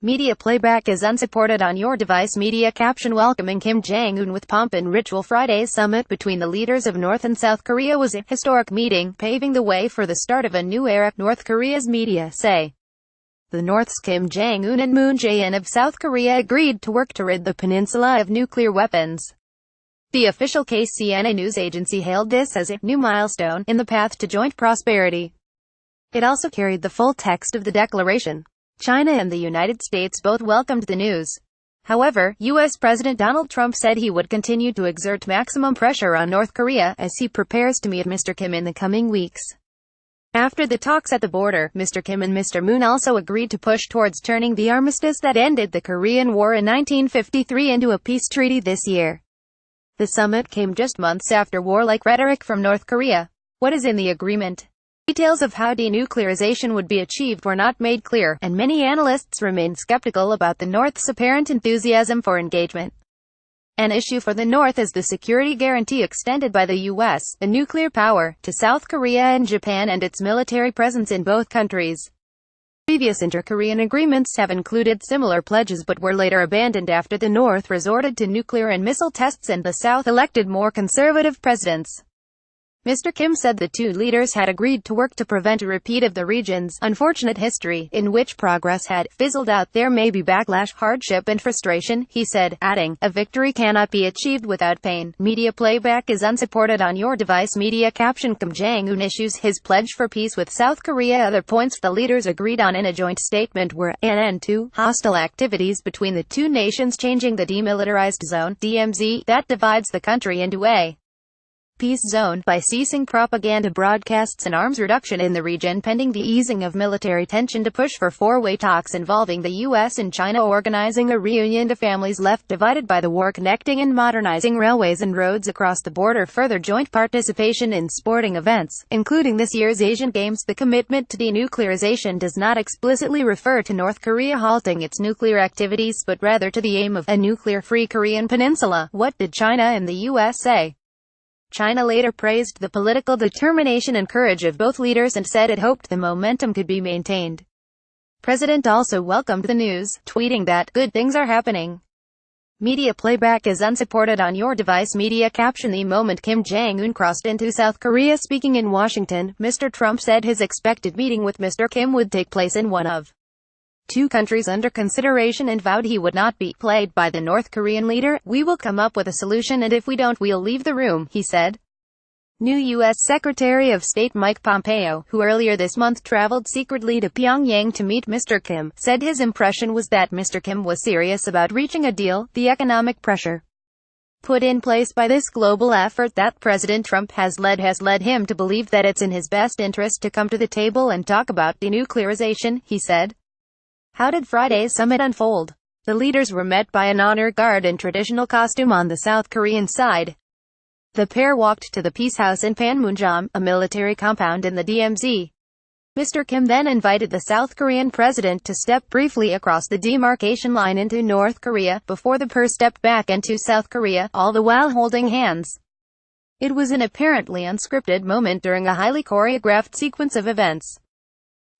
Media playback is unsupported on your device. Media caption welcoming Kim Jong-un with pomp and ritual. Friday's summit between the leaders of North and South Korea was a historic meeting, paving the way for the start of a new era, North Korea's media say. The North's Kim Jong-un and Moon Jae-in of South Korea agreed to work to rid the peninsula of nuclear weapons. The official KCNA news agency hailed this as a new milestone in the path to joint prosperity. It also carried the full text of the declaration. China and the United States both welcomed the news. However, U.S. President Donald Trump said he would continue to exert maximum pressure on North Korea as he prepares to meet Mr. Kim in the coming weeks. After the talks at the border, Mr. Kim and Mr. Moon also agreed to push towards turning the armistice that ended the Korean War in 1953 into a peace treaty this year. The summit came just months after warlike rhetoric from North Korea. What is in the agreement? Details of how denuclearization would be achieved were not made clear, and many analysts remain skeptical about the North's apparent enthusiasm for engagement. An issue for the North is the security guarantee extended by the U.S., a nuclear power, to South Korea and Japan and its military presence in both countries. Previous inter-Korean agreements have included similar pledges but were later abandoned after the North resorted to nuclear and missile tests and the South elected more conservative presidents. Mr. Kim said the two leaders had agreed to work to prevent a repeat of the region's unfortunate history, in which progress had fizzled out. There may be backlash, hardship and frustration, he said, adding, a victory cannot be achieved without pain. Media playback is unsupported on your device. Media caption Kim Jong-un issues his pledge for peace with South Korea. Other points the leaders agreed on in a joint statement were, an end to hostile activities between the two nations, changing the demilitarized zone, DMZ, that divides the country into a peace zone, by ceasing propaganda broadcasts and arms reduction in the region pending the easing of military tension, to push for four-way talks involving the U.S. and China, organizing a reunion to families left divided by the war, connecting and modernizing railways and roads across the border, further joint participation in sporting events, including this year's Asian Games. The commitment to denuclearization does not explicitly refer to North Korea halting its nuclear activities, but rather to the aim of a nuclear-free Korean peninsula. What did China and the U.S. say? China later praised the political determination and courage of both leaders and said it hoped the momentum could be maintained. President also welcomed the news, tweeting that, good things are happening. Media playback is unsupported on your device. Media caption the moment Kim Jong-un crossed into South Korea. Speaking in Washington, Mr. Trump said his expected meeting with Mr. Kim would take place in one of two countries under consideration and vowed he would not be played by the North Korean leader. We will come up with a solution, and if we don't, we'll leave the room, he said. New U.S. Secretary of State Mike Pompeo, who earlier this month traveled secretly to Pyongyang to meet Mr. Kim, said his impression was that Mr. Kim was serious about reaching a deal. The economic pressure put in place by this global effort that President Trump has led him to believe that it's in his best interest to come to the table and talk about denuclearization, he said. How did Friday's summit unfold? The leaders were met by an honor guard in traditional costume on the South Korean side. The pair walked to the Peace House in Panmunjom, a military compound in the DMZ. Mr. Kim then invited the South Korean president to step briefly across the demarcation line into North Korea, before the pair stepped back into South Korea, all the while holding hands. It was an apparently unscripted moment during a highly choreographed sequence of events.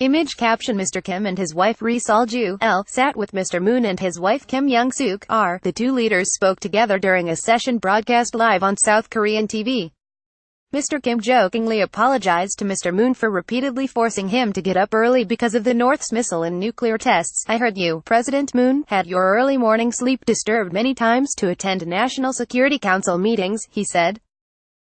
Image caption Mr. Kim and his wife Ri Sol-ju sat with Mr. Moon and his wife Kim Young-suk. The two leaders spoke together during a session broadcast live on South Korean TV. Mr. Kim jokingly apologized to Mr. Moon for repeatedly forcing him to get up early because of the North's missile and nuclear tests. I heard you, President Moon, had your early morning sleep disturbed many times to attend National Security Council meetings, he said.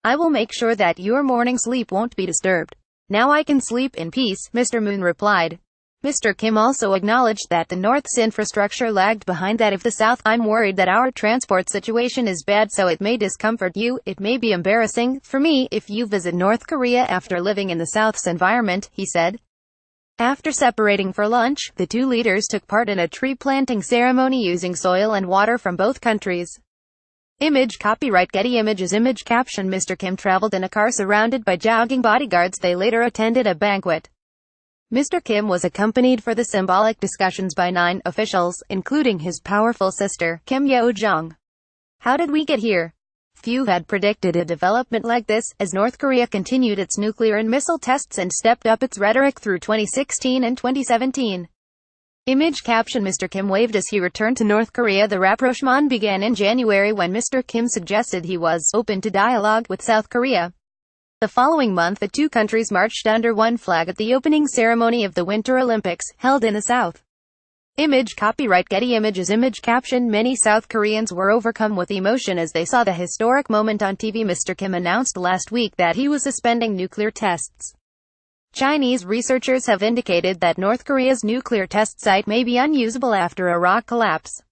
I will make sure that your morning sleep won't be disturbed. Now I can sleep in peace, Mr. Moon replied. Mr. Kim also acknowledged that the North's infrastructure lagged behind that of the South. I'm worried that our transport situation is bad, so it may discomfort you. It may be embarrassing for me if you visit North Korea after living in the South's environment, he said. After separating for lunch, the two leaders took part in a tree planting ceremony using soil and water from both countries. Image copyright Getty Images. Image caption Mr. Kim traveled in a car surrounded by jogging bodyguards. They later attended a banquet. Mr. Kim was accompanied for the symbolic discussions by 9 officials, including his powerful sister, Kim Yo-jong. How did we get here? Few had predicted a development like this, as North Korea continued its nuclear and missile tests and stepped up its rhetoric through 2016 and 2017. Image caption: Mr. Kim waved as he returned to North Korea. The rapprochement began in January when Mr. Kim suggested he was open to dialogue with South Korea. The following month the two countries marched under one flag at the opening ceremony of the Winter Olympics, held in the South. Image copyright Getty Images. Image caption: many South Koreans were overcome with emotion as they saw the historic moment on TV. Mr. Kim announced last week that he was suspending nuclear tests. Chinese researchers have indicated that North Korea's nuclear test site may be unusable after a rock collapse.